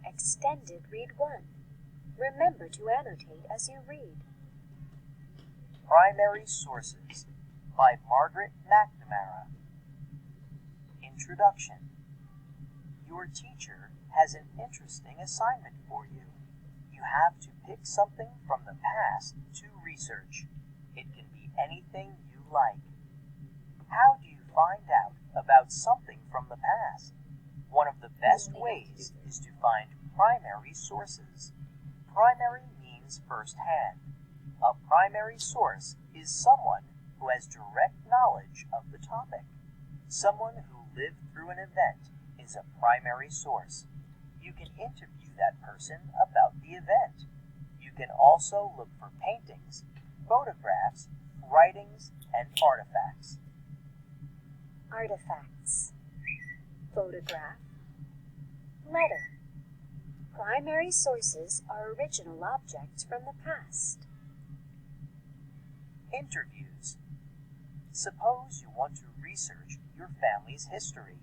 Extended Read 1. Remember to annotate as you read. Primary Sources by Margaret McNamara. Introduction. Your teacher has an interesting assignment for you. You have to pick something from the past to research. It can be anything you like. How do you find out about something from the past? One of the best ways is to find primary sources. Primary means firsthand. A primary source is someone who has direct knowledge of the topic. Someone who lived through an event is a primary source. You can interview that person about the event. You can also look for paintings, photographs, writings, and artifacts. Artifacts. Photograph. Letter. Primary sources are original objects from the past. Interviews. Suppose you want to research your family's history.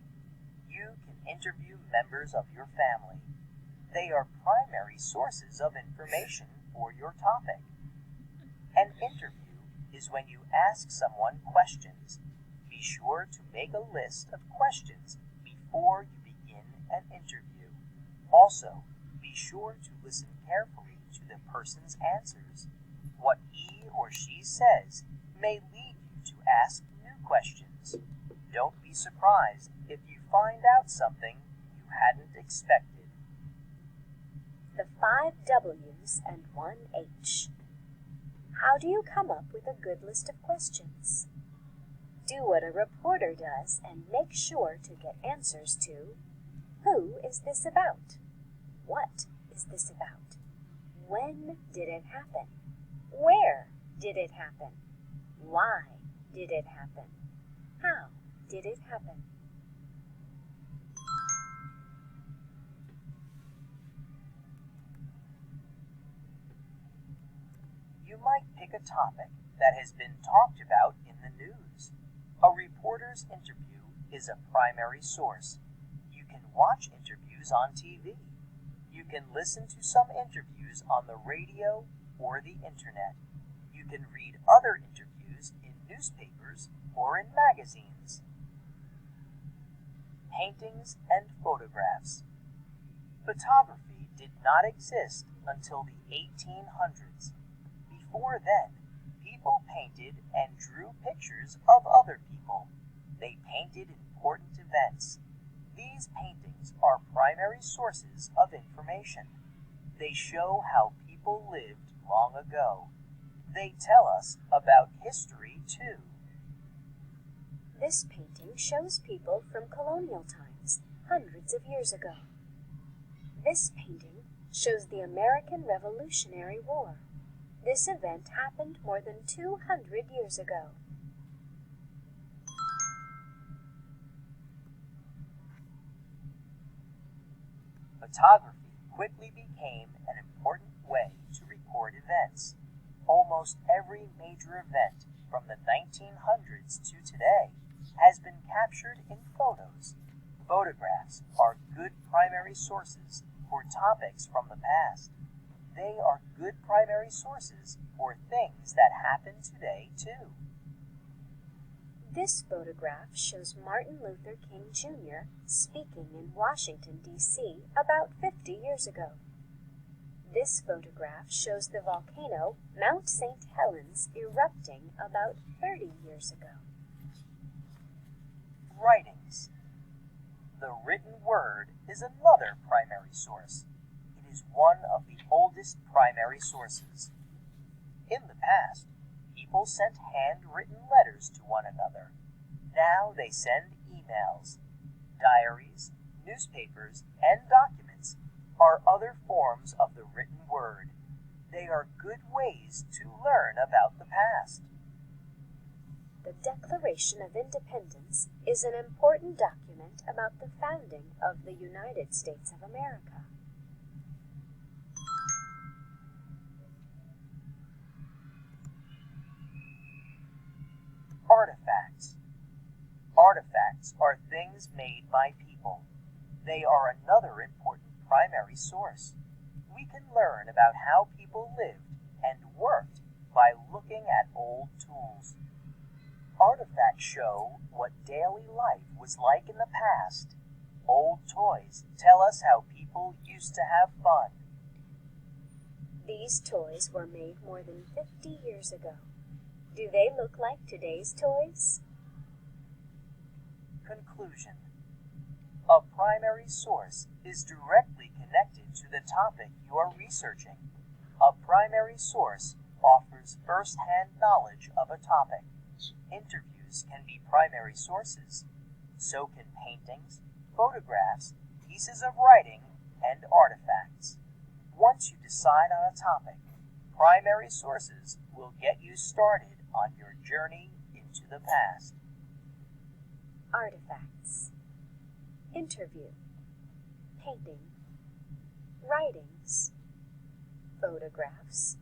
You can interview members of your family. They are primary sources of information for your topic. An interview is when you ask someone questions. Be sure to make a list of questions before you begin an interview. Also, be sure to listen carefully to the person's answers. What he or she says may lead you to ask new questions. Don't be surprised if you find out something you hadn't expected. The 5 W's and 1 H. How do you come up with a good list of questions? Do what a reporter does and make sure to get answers to: who is this about? What is this about? When did it happen? Where did it happen? Why did it happen? How did it happen? You might pick a topic that has been talked about in the news. A reporter's interview is a primary source. You can watch interviews on TV. You can listen to some interviews on the radio or the internet. You can read other interviews in newspapers or in magazines. Paintings and photographs. Photography did not exist until the 1800s. Before then, people painted and drew pictures of other people. They painted important events. These paintings are primary sources of information. They show how people lived long ago. They tell us about history, too. This painting shows people from colonial times, hundreds of years ago. This painting shows the American Revolutionary War. This event happened more than 200 years ago. Photography quickly became an important way to record events. Almost every major event from the 1900s to today has been captured in photos. Photographs are good primary sources for topics from the past. They are good primary sources for things that happen today, too. This photograph shows Martin Luther King Jr. speaking in Washington, D.C. about 50 years ago. This photograph shows the volcano Mount St. Helens erupting about 30 years ago. Writings. The written word is another primary source. It is one of the oldest primary sources. In the past, people sent handwritten letters to one another. Now they send emails. Diaries, newspapers, and documents are other forms of the written word. They are good ways to learn about the past. The Declaration of Independence is an important document about the founding of the United States of America. Artifacts. Artifacts are things made by people. They are another important primary source. We can learn about how people lived and worked by looking at old tools. Artifacts show what daily life was like in the past. Old toys tell us how people used to have fun. These toys were made more than 50 years ago. Do they look like today's toys? Conclusion. A primary source is directly connected to the topic you are researching. A primary source offers first-hand knowledge of a topic. Interviews can be primary sources. So can paintings, photographs, pieces of writing, and artifacts. Once you decide on a topic, primary sources will get you started on your journey into the past. Artifacts. Interview. Painting. Writings. Photographs.